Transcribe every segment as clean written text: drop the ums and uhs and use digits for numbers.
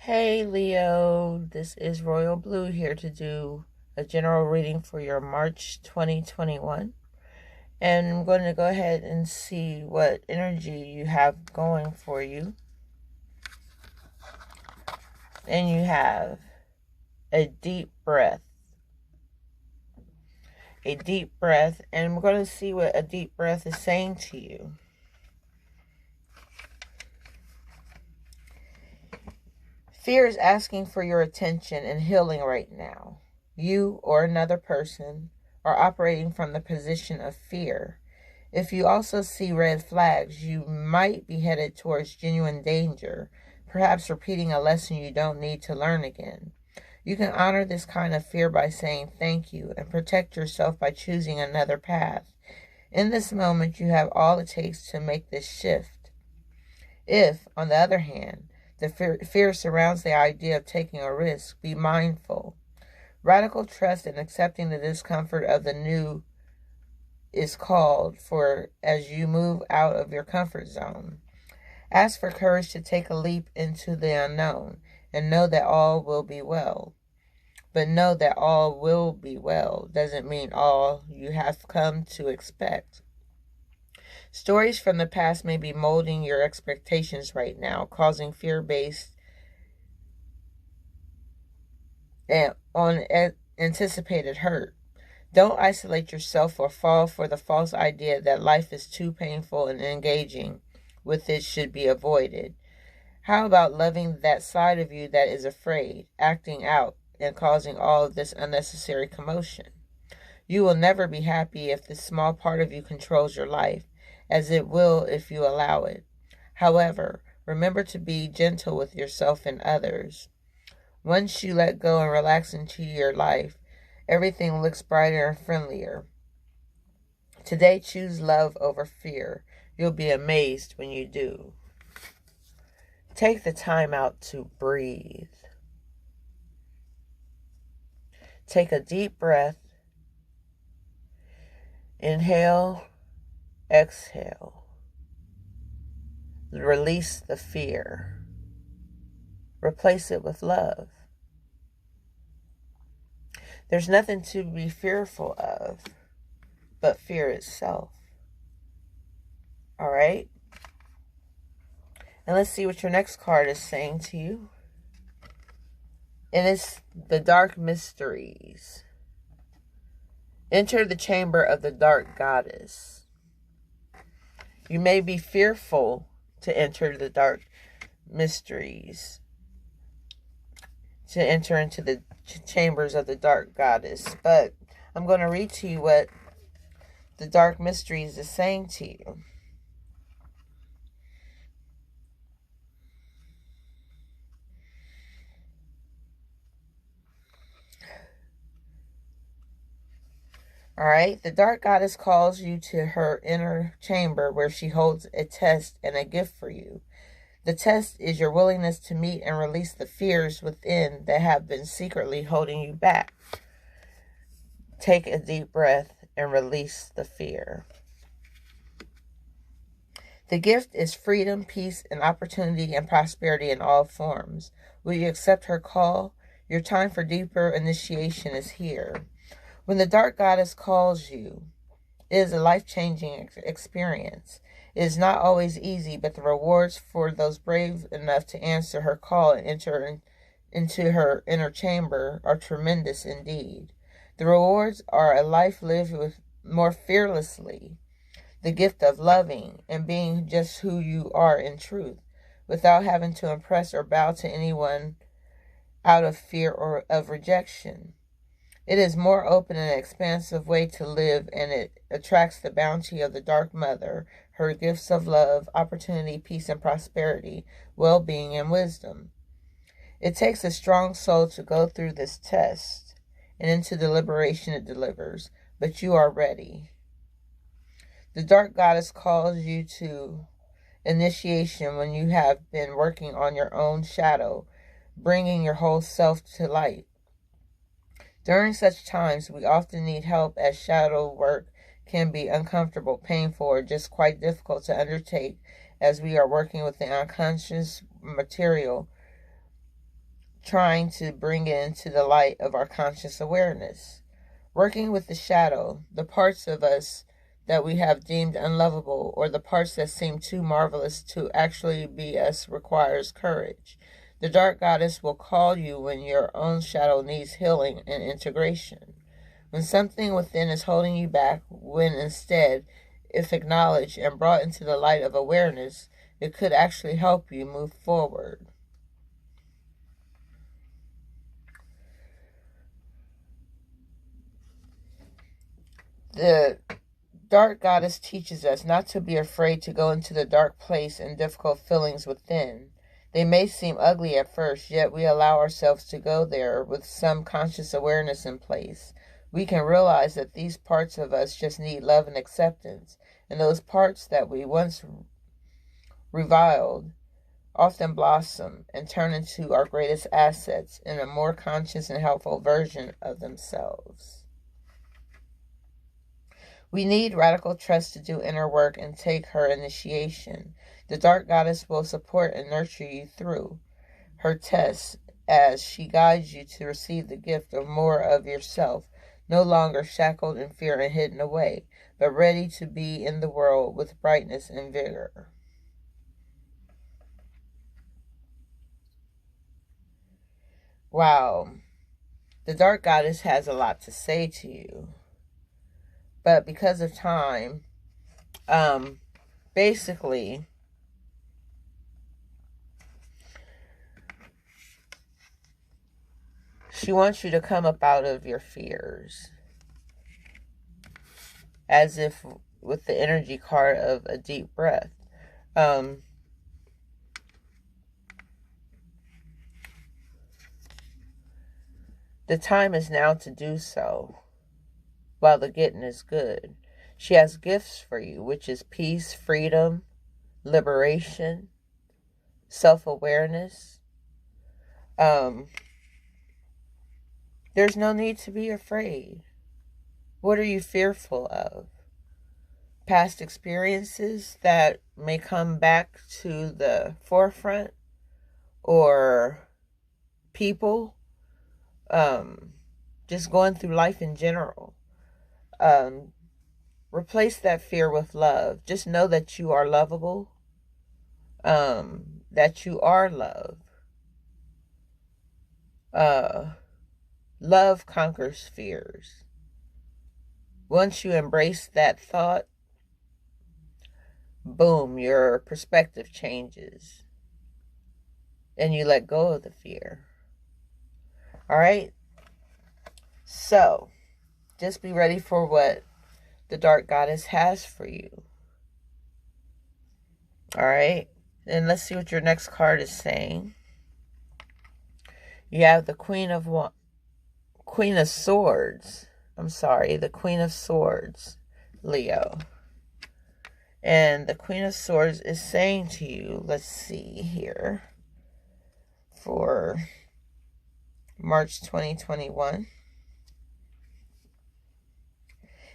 Hey Leo, this is Royal Blue here to do a general reading for your March 2021. And I'm going to go ahead and see what energy you have going for you. And you have a deep breath. A deep breath, and we're going to see what a deep breath is saying to you. Fear is asking for your attention and healing right now. You or another person are operating from the position of fear. If you also see red flags, you might be headed towards genuine danger, perhaps repeating a lesson you don't need to learn again. You can honor this kind of fear by saying thank you and protect yourself by choosing another path. In this moment, you have all it takes to make this shift. If, on the other hand, the fear surrounds the idea of taking a risk, be mindful. Radical trust in accepting the discomfort of the new is called for as you move out of your comfort zone. Ask for courage to take a leap into the unknown and know that all will be well. But know that all will be well doesn't mean all you have come to expect. Stories from the past may be molding your expectations right now, causing fear-based and on anticipated hurt. Don't isolate yourself or fall for the false idea that life is too painful and engaging with it should be avoided. How about loving that side of you that is afraid, acting out, and causing all of this unnecessary commotion? You will never be happy if this small part of you controls your life, as it will if you allow it. However, remember to be gentle with yourself and others. Once you let go and relax into your life, everything looks brighter and friendlier. Today, choose love over fear. You'll be amazed when you do. Take the time out to breathe. Take a deep breath. Inhale, exhale. Release the fear. Replace it with love. There's nothing to be fearful of but fear itself. All right? And let's see what your next card is saying to you. And it's the Dark Mysteries. Enter the chamber of the Dark Goddess. You may be fearful to enter the Dark Mysteries, to enter into the chambers of the Dark Goddess. But I'm going to read to you what the Dark Mysteries is saying to you. Alright, the Dark Goddess calls you to her inner chamber where she holds a test and a gift for you. The test is your willingness to meet and release the fears within that have been secretly holding you back. Take a deep breath and release the fear. The gift is freedom, peace, and opportunity and prosperity in all forms. Will you accept her call? Your time for deeper initiation is here. When the Dark Goddess calls you, it is a life-changing experience. It is not always easy, but the rewards for those brave enough to answer her call and enter into her inner chamber are tremendous indeed. The rewards are a life lived with more fearlessly, the gift of loving and being just who you are in truth, without having to impress or bow to anyone out of fear or of rejection. It is more open and expansive way to live, and it attracts the bounty of the Dark Mother, her gifts of love, opportunity, peace, and prosperity, well-being, and wisdom. It takes a strong soul to go through this test and into the liberation it delivers, but you are ready. The Dark Goddess calls you to initiation when you have been working on your own shadow, bringing your whole self to light. During such times, we often need help, as shadow work can be uncomfortable, painful, or just quite difficult to undertake, as we are working with the unconscious material trying to bring it into the light of our conscious awareness. Working with the shadow, the parts of us that we have deemed unlovable, or the parts that seem too marvelous to actually be us, requires courage. The dark goddess will call you when your own shadow needs healing and integration. When something within is holding you back, when instead, if acknowledged and brought into the light of awareness, it could actually help you move forward. The dark goddess teaches us not to be afraid to go into the dark place and difficult feelings within. They may seem ugly at first, yet we allow ourselves to go there with some conscious awareness in place. We can realize that these parts of us just need love and acceptance, and those parts that we once reviled often blossom and turn into our greatest assets in a more conscious and helpful version of themselves. We need radical trust to do inner work and take her initiation. The dark goddess will support and nurture you through her tests as she guides you to receive the gift of more of yourself, no longer shackled in fear and hidden away, but ready to be in the world with brightness and vigor. Wow. The dark goddess has a lot to say to you. But because of time, basically, she wants you to come up out of your fears. As if with the energy card of a deep breath. The time is now to do so. While the getting is good. She has gifts for you, which is peace, freedom, liberation, self-awareness. There's no need to be afraid. What are you fearful of? Past experiences that may come back to the forefront, or people, just going through life in general. Replace that fear with love. Just know that you are lovable, that you are love. Love conquers fears. Once you embrace that thought, boom, your perspective changes and you let go of the fear. All right? So, just be ready for what the dark goddess has for you. All right? And let's see what your next card is saying. You have the Queen of Swords. The Queen of Swords, Leo. And the Queen of Swords is saying to you, let's see here, for March 2021.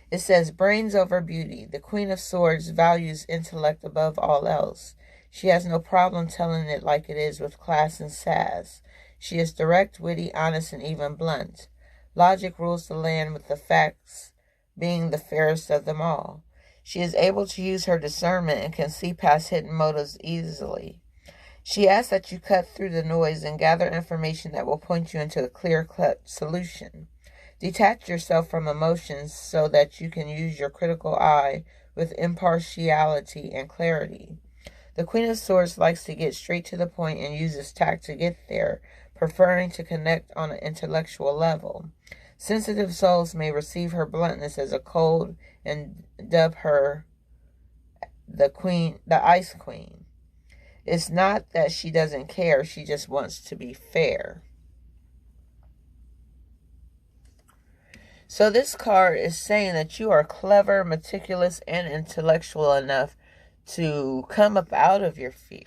It says, brains over beauty. The Queen of Swords values intellect above all else. She has no problem telling it like it is with class and sass. She is direct, witty, honest, and even blunt. Logic rules the land, with the facts being the fairest of them all. She is able to use her discernment and can see past hidden motives easily. She asks that you cut through the noise and gather information that will point you into a clear-cut solution. Detach yourself from emotions so that you can use your critical eye with impartiality and clarity. The Queen of Swords likes to get straight to the point and uses tact to get there, preferring to connect on an intellectual level. Sensitive souls may receive her bluntness as a cold and dub her the Ice Queen. It's not that she doesn't care, she just wants to be fair. So this card is saying that you are clever, meticulous, and intellectual enough to come up out of your fears.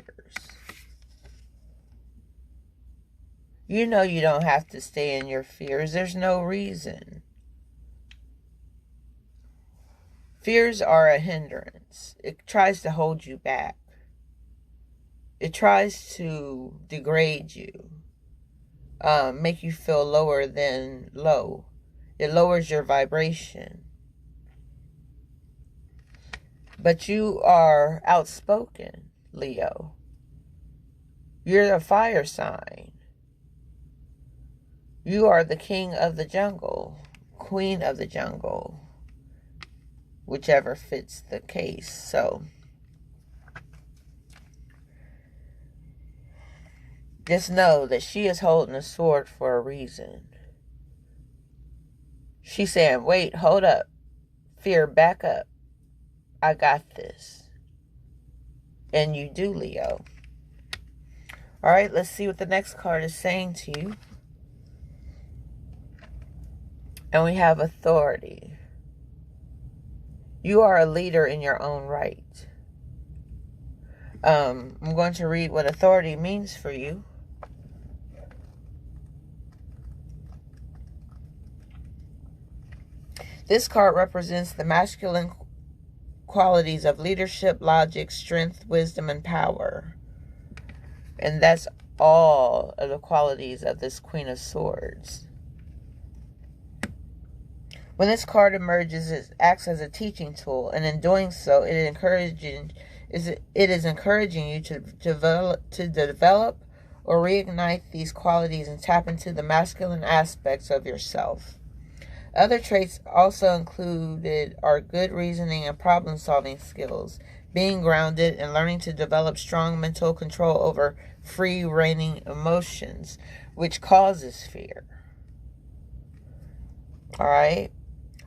You know you don't have to stay in your fears. There's no reason. Fears are a hindrance. It tries to hold you back. It tries to degrade you. make you feel lower than low. It lowers your vibration. But you are outspoken, Leo. You're a fire sign. You are the king of the jungle, queen of the jungle, whichever fits the case. So just know that she is holding a sword for a reason. She's saying, wait, hold up. Fear, back up. I got this. And you do, Leo. All right, let's see what the next card is saying to you. And we have authority. You are a leader in your own right. I'm going to read what authority means for you. This card represents the masculine qualities of leadership, logic, strength, wisdom, and power. And that's all of the qualities of this Queen of Swords. When this card emerges, it acts as a teaching tool, and in doing so, it is encouraging you to develop or reignite these qualities and tap into the masculine aspects of yourself. Other traits also included are good reasoning and problem-solving skills, being grounded, and learning to develop strong mental control over free-reigning emotions, which causes fear. All right?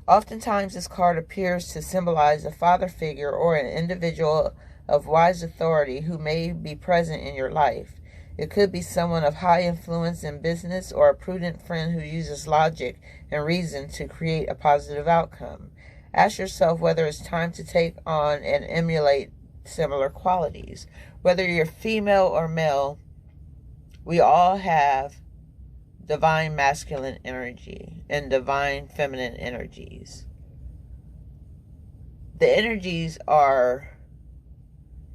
Oftentimes, this card appears to symbolize a father figure or an individual of wise authority who may be present in your life. It could be someone of high influence in business or a prudent friend who uses logic and reason to create a positive outcome. Ask yourself whether it's time to take on and emulate similar qualities. Whether you're female or male, we all have divine masculine energy and divine feminine energies. The energies are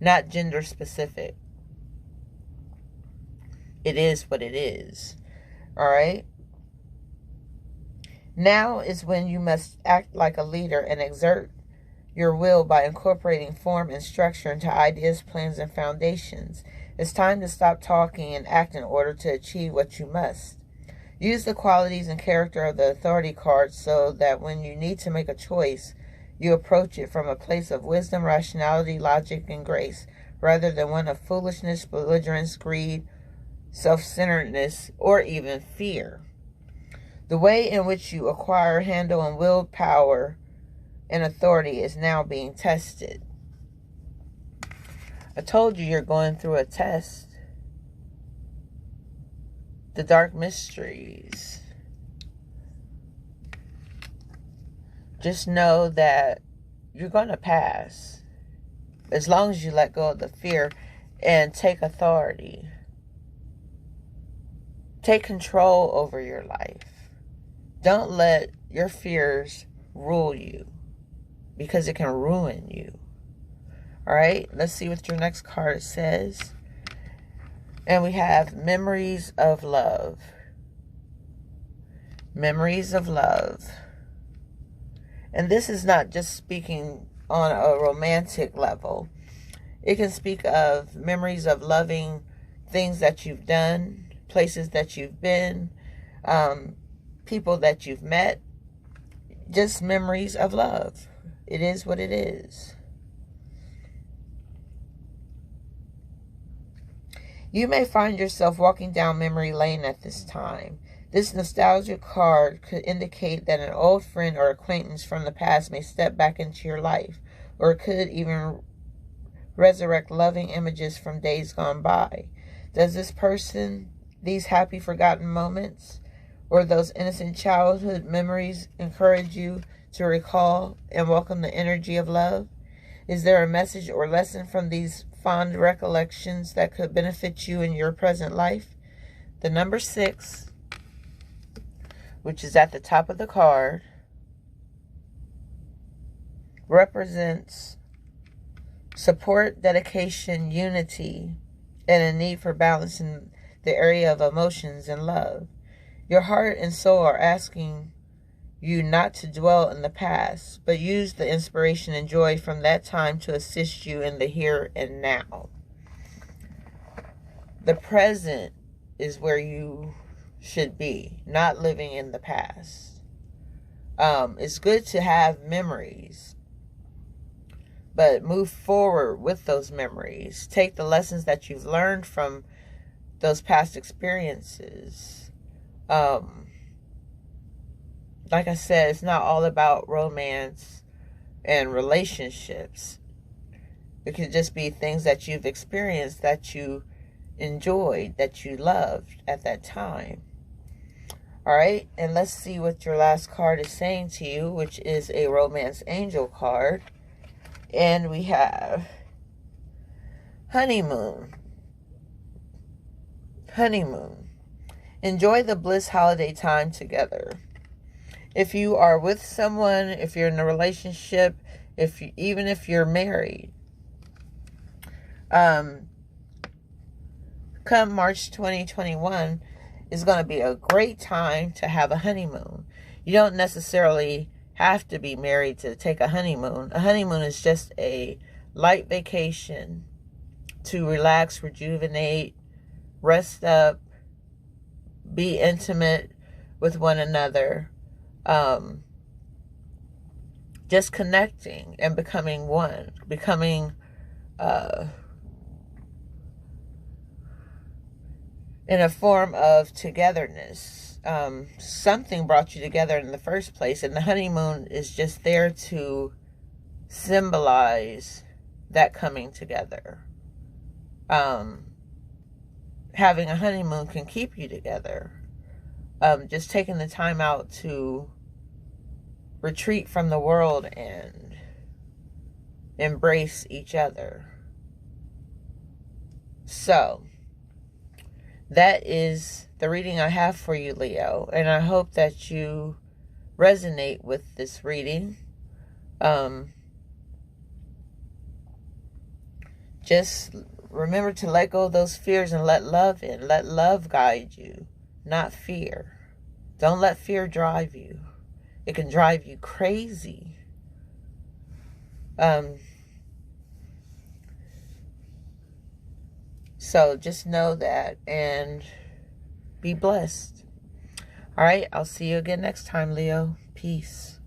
not gender specific. It is what it is. All right? Now is when you must act like a leader and exert your will by incorporating form and structure into ideas, plans, and foundations. It's time to stop talking and act in order to achieve what you must. Use the qualities and character of the authority card so that when you need to make a choice, you approach it from a place of wisdom, rationality, logic, and grace, rather than one of foolishness, belligerence, greed, self-centeredness, or even fear. The way in which you acquire, handle, and wield power and authority is now being tested. I told you you're going through a test. The dark mysteries. Just know that you're going to pass as long as you let go of the fear and take authority. Take control over your life. Don't let your fears rule you, because it can ruin you. All right, let's see what your next card says. And we have memories of love. Memories of love. And this is not just speaking on a romantic level. It can speak of memories of loving things that you've done, places that you've been, people that you've met. Just memories of love. It is what it is. You may find yourself walking down memory lane at this time. This nostalgia card could indicate that an old friend or acquaintance from the past may step back into your life, or it could even resurrect loving images from days gone by. Does this person, these happy forgotten moments, or those innocent childhood memories encourage you to recall and welcome the energy of love? Is there a message or lesson from these fond recollections that could benefit you in your present life? The number 6, which is at the top of the card, represents support, dedication, unity, and a need for balance in the area of emotions and love. Your heart and soul are asking you not to dwell in the past, but use the inspiration and joy from that time to assist you in the here and now. The present is where you should be, not living in the past. It's good to have memories, but move forward with those memories. Take the lessons that you've learned from those past experiences. Like I said, it's not all about romance and relationships. It could just be things that you've experienced, that you enjoyed, that you loved at that time. All right, and let's see what your last card is saying to you, which is a romance angel card. And we have honeymoon. Honeymoon. Enjoy the bliss holiday time together. If you are with someone, if you're in a relationship, even if you're married, come March 2021 is going to be a great time to have a honeymoon. You don't necessarily have to be married to take a honeymoon. A honeymoon is just a light vacation to relax, rejuvenate, rest up, be intimate with one another. Just connecting and becoming one, becoming in a form of togetherness. Something brought you together in the first place, and the honeymoon is just there to symbolize that coming together. Having a honeymoon can keep you together. Just taking the time out to retreat from the world and embrace each other. So, that is the reading I have for you, Leo. And I hope that you resonate with this reading. Just remember to let go of those fears and let love in. Let love guide you, not fear. Don't let fear drive you. It can drive you crazy. So just know that and be blessed. All right, I'll see you again next time, Leo. Peace.